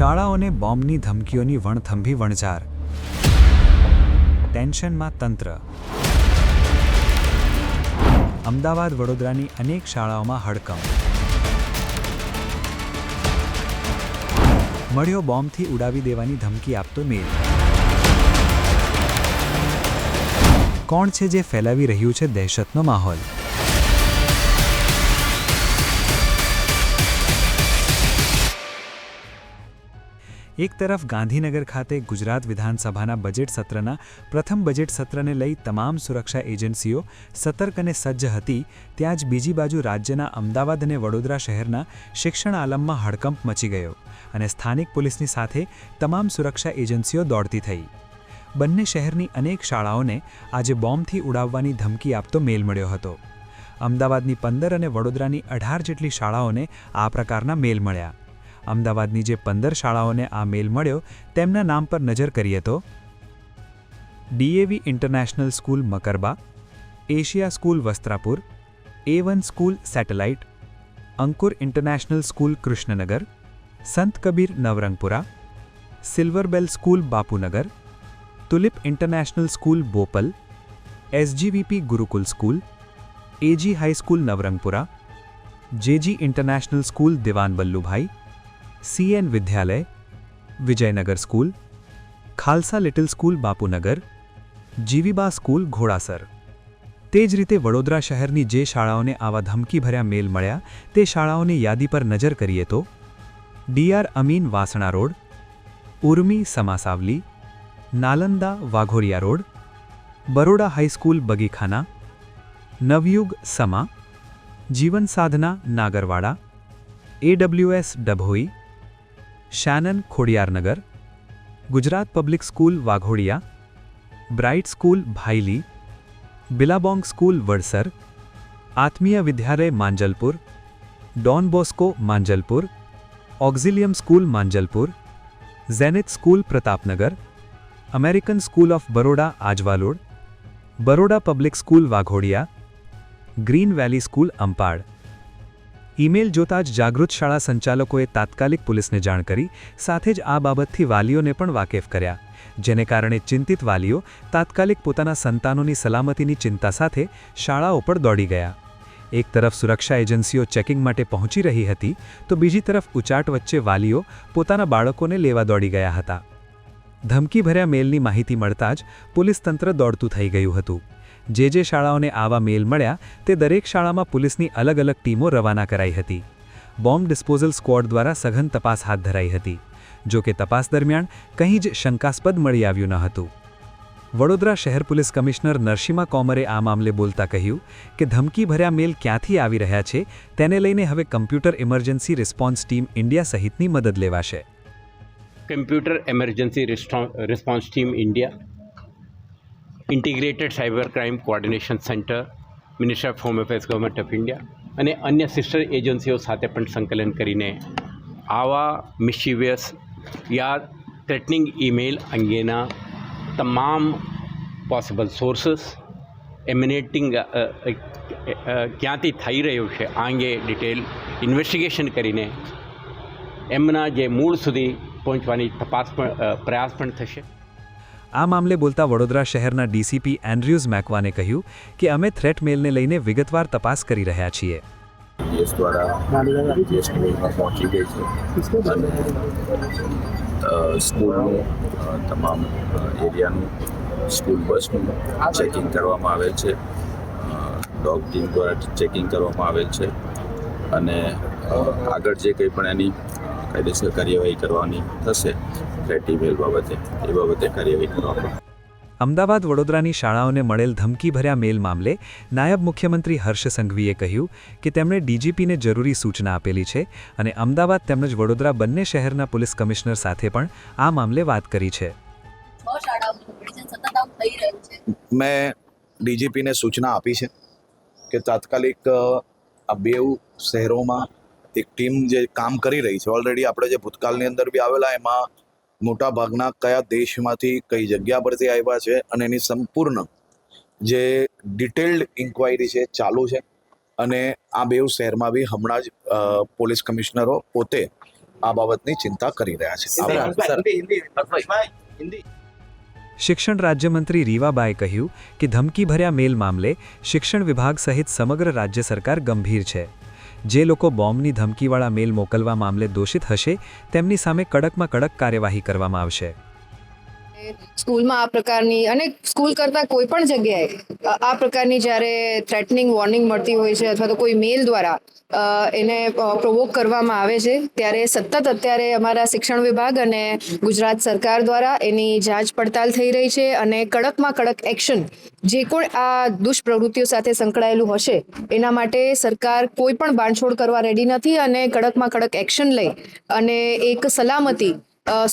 શાળાઓને બોમ્બની ધમકીઓની વણથંભી વણઝાર. ટેન્શનમાં તંત્ર. અમદાવાદ વડોદરાની અનેક શાળાઓમાં હડકંપ. મળ્યો બોમ્બથી ઉડાવી દેવાની ધમકી આપતો મેલ. કોણ છે જે ફેલાવી રહ્યું છે દહેશતનો માહોલ? એક તરફ ગાંધીનગર ખાતે ગુજરાત વિધાનસભાના બજેટ સત્રના પ્રથમ બજેટ સત્રને લઈ તમામ સુરક્ષા એજન્સીઓ સતર્ક અને સજ્જ હતી, ત્યાં જ બીજી બાજુ રાજ્યના અમદાવાદ અને વડોદરા શહેરના શિક્ષણ આલમમાં હડકંપ મચી ગયો અને સ્થાનિક પોલીસની સાથે તમામ સુરક્ષા એજન્સીઓ દોડતી થઈ. બંને શહેરની અનેક શાળાઓને આજે બોમ્બથી ઉડાવવાની ધમકી આપતો મેલ મળ્યો હતો. અમદાવાદની 15 અને વડોદરાની 18 જેટલી શાળાઓને આ પ્રકારના મેલ મળ્યા. અમદાવાદની જે 15 શાળાઓને આ મેલ મળ્યો તેમના નામ પર નજર કરીએ તો DAV international school Makarba, Asia school Vastrapur, A1 school satellite, Ankur international school Krishnanagar, Sant Kabir Navrangpura, Silverbell school Bapunagar, Tulip international school Bopal, SGVP Gurukul school, AG high school Navrangpura, JG international school Diwan Vallubhai, CN Vidyalaya, Vijaynagar school, Khalsa little school Bapunagar, Jivba school Ghodasar. તે જ રીતે વડોદરા શહેરની જે શાળાઓને આવા ધમકીભર્યા મેલ મળ્યા તે શાળાઓની યાદી પર નજર કરીએ તો DR અમીન વાસણા રોડ, ઉર્મી સમાસાવલી, નાલંદા વાઘોરિયા road, Baroda high school Bagikhana, Navyug Sama, Jeevan Sadhana Nagarwada, AWS Dabhoi, Shannon Khodiyarnagar, Gujarat public school Waghodia, bright school Bhaili, Billabong school Vadsar, Atmiya Vidyalaya Manjalpur, Don Bosco Manjalpur, Auxilium school Manjalpur, Zenith school Pratapnagar, American school of Baroda Ajwa road, Baroda public school Waghodia, green valley school Ampad. Email જોતાં જ જાગૃત શાળા સંચાલકોએ તાત્કાલિક પોલીસને જાણ કરી સાથે જ આ બાબતથી વાલીઓને પણ વાકેફ કર્યા, જેને કારણે ચિંતિત વાલીઓ તાત્કાલિક પોતાના સંતાનોની સલામતીની ચિંતા સાથે શાળાઓ પર દોડી ગયા. એક તરફ સુરક્ષા એજન્સીઓ ચેકિંગ માટે પહોંચી રહી હતી તો બીજી તરફ ઉચાટ વચ્ચે વાલીઓ પોતાના બાળકોને લેવા દોડી ગયા હતા. ધમકીભર્યા મેલની માહિતી મળતાં જ પોલીસ તંત્ર દોડતું થઈ ગયું હતું. જે શાળાઓને આવા મેલ મળ્યા તે દરેક શાળામાં પોલીસની અલગ અલગ ટીમો રવાના કરાઈ હતી. બોમ્બ ડિસ્પોઝલ સ્ક્વોડ દ્વારા સઘન તપાસ હાથ ધરાઈ હતી. જો કે તપાસ દરમિયાન કંઈ જ શંકાસ્પદ મળી આવ્યું ન હતું. વડોદરા શહેર પોલીસ કમિશનર નરસિમા કોમરે આ મામલે બોલતા કહ્યું કે ધમકીભર્યા મેલ ક્યાંથી આવી રહ્યા છે તેને લઈને હવે computer emergency response team India સહિતની મદદ લેવાશે. Computer emergency response team India, integrated cyber crime coordination centre, ministry of home affairs government of India અને અન્ય સિસ્ટર એજન્સીઓ સાથે પણ સંકલન કરીને આવા મિસ્ચીવિયસ યા થ્રેટનિંગ ઈમેલ અંગેના તમામ પોસિબલ સોર્સીસ એમિનેટિંગ ક્યાંથી થઈ રહ્યું છે આ અંગે ડિટેલ ઇન્વેસ્ટિગેશન કરીને એમના જે મૂળ સુધી પહોંચવાની પ્રયાસ પણ થશે. આ મામલે બોલતા વડોદરા શહેરના ડીસીપી એન્ડ્રુઝ મેકવાને કહ્યું કે અમે થ્રેટ મેલને લઈને વિગતવાર તપાસ કરી રહ્યા છીએ. કેસ દ્વારા કેસમાં પહોંચી ગઈ છે અને સ્કૂલનું તમામ એરિયાનું સ્કૂલ બસનું ચેકિંગ કરવામાં આવેલ છે. ડોગ ટીમ દ્વારા ચેકિંગ કરવામાં આવેલ છે અને આગળ જે કંઈ પણ એની કાયદેસર કાર્યવાહી કરવાની થશે થ્રેટ ઈમેલ બાબતે એ બાબતે કાર્યવાહી કરવામાં. અમદાવાદ વડોદરાની શાળાઓને મળેલ ધમકીભર્યા મેલ મામલે નાયબ મુખ્યમંત્રી હર્ષ સંઘવીએ કહ્યું કે તેમણે ડીજીપીને જરૂરી સૂચના આપેલી છે અને અમદાવાદ તેમજ વડોદરા બંને શહેરના પોલીસ કમિશનર સાથે પણ આ મામલે વાત કરી છે. મેં ડીજીપીને સૂચના આપી છે કે તાત્કાલિક આ બેઉ શહેરોમાં એક ટીમ જે કામ કરી રહી છે, ઓલરેડી આપણે જે ભૂતકાળની અંદર બી આવેલા એમાં મોટા ભાગના કયા દેશમાંથી કઈ જગ્યા પરથી આવ્યા છે અને એની સંપૂર્ણ જે ડિટેલ્ડ ઇન્ક્વાયરી છે ચાલુ છે અને આ બેઉ શહેરમાં બી હમણાં જ પોલીસ કમિશનરો પોતે આ બાબતની ચિંતા કરી રહ્યા છે. શિક્ષણ રાજ્યમંત્રી રીવાબાએ કહ્યું કે ધમકીભર્યા મેલ મામલે શિક્ષણ વિભાગ સહિત સમગ્ર રાજ્ય સરકાર ગંભીર છે. જે લોકો બોમ્બની ધમકીવાળા મેલ મોકલવા મામલે દોષિત હશે તેમની સામે કડકમાં કડક કાર્યવાહી કરવામાં આવશે. સ્કૂલમાં આ પ્રકારની અને સ્કૂલ કરતાં કોઈ પણ જગ્યાએ આ પ્રકારની જ્યારે થ્રેટનિંગ વોર્નિંગ મળતી હોય છે અથવા તો કોઈ મેલ દ્વારા એને પ્રોવોક કરવામાં આવે છે ત્યારે સતત અત્યારે અમારા શિક્ષણ વિભાગ અને ગુજરાત સરકાર દ્વારા એની જાંચ પડતાલ થઈ રહી છે અને કડકમાં કડક એક્શન જે કોઈ આ દુષ્પ્રવૃત્તિઓ સાથે સંકળાયેલું હશે એના માટે સરકાર કોઈ પણ બાંધછોડ કરવા રેડી નથી અને કડકમાં કડક એક્શન લઈ અને એક સલામતી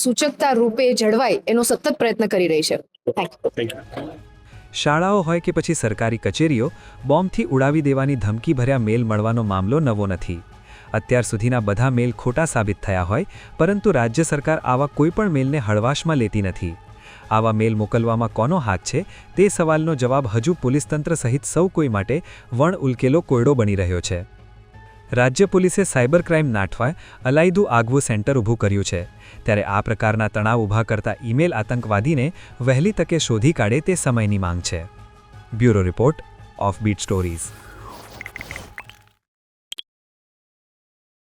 સૂચકતા રૂપે જળવાય એનો સતત પ્રયત્ન કરી રહી છે. શાળાઓ હોય કે પછી સરકારી કચેરીઓ, બોમ્બથી ઉડાવી દેવાની ધમકીભર્યા મેલ મળવાનો મામલો નવો નથી. અત્યાર સુધીના બધા મેલ ખોટા સાબિત થયા હોય, પરંતુ રાજ્ય સરકાર આવા કોઈપણ મેલને હળવાશમાં લેતી નથી. આવા મેલ મોકલવામાં કોનો હાથ છે તે સવાલનો જવાબ હજુ પોલીસ તંત્ર સહિત સૌ કોઈ માટે વણ ઉલકેલો કોયડો બની રહ્યો છે. રાજ્ય પોલીસે સાયબર ક્રાઇમ નાઠવા અલાયદું આગવું સેન્ટર ઊભું કર્યું છે. ત્યારે આ પ્રકારના તણાવ ઊભા કરતા ઈમેલ આતંકવાદીને વહેલી તકે શોધી કાઢે તે સમયની માંગ છે. Bureau report, offbeat stories.